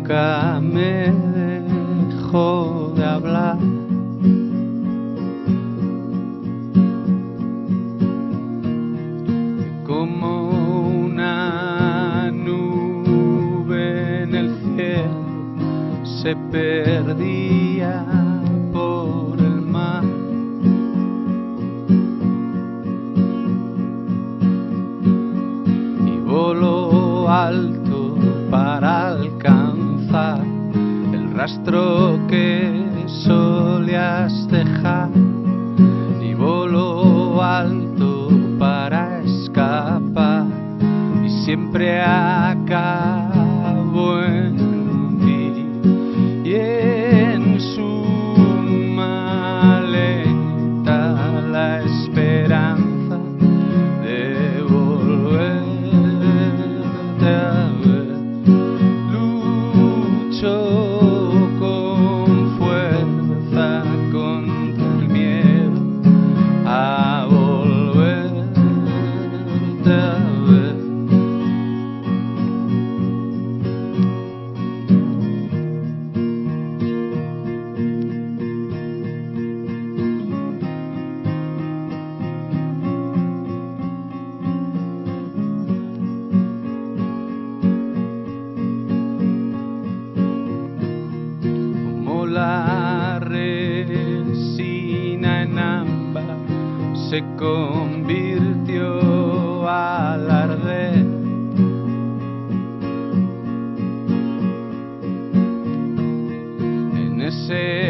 nunca me dejó de hablar. Como una nube en el cielo se perdía por el mar. Y voló alto para alcanzar el rastro que solías dejar. Y voló alto para escapar y siempre acabó en ti. Y en su maleta la esperanza de volverte a ver. Luchó con fuerza contra el miedo a volverte a ver. Como la resina en ámbar se convirtió al arder. En ese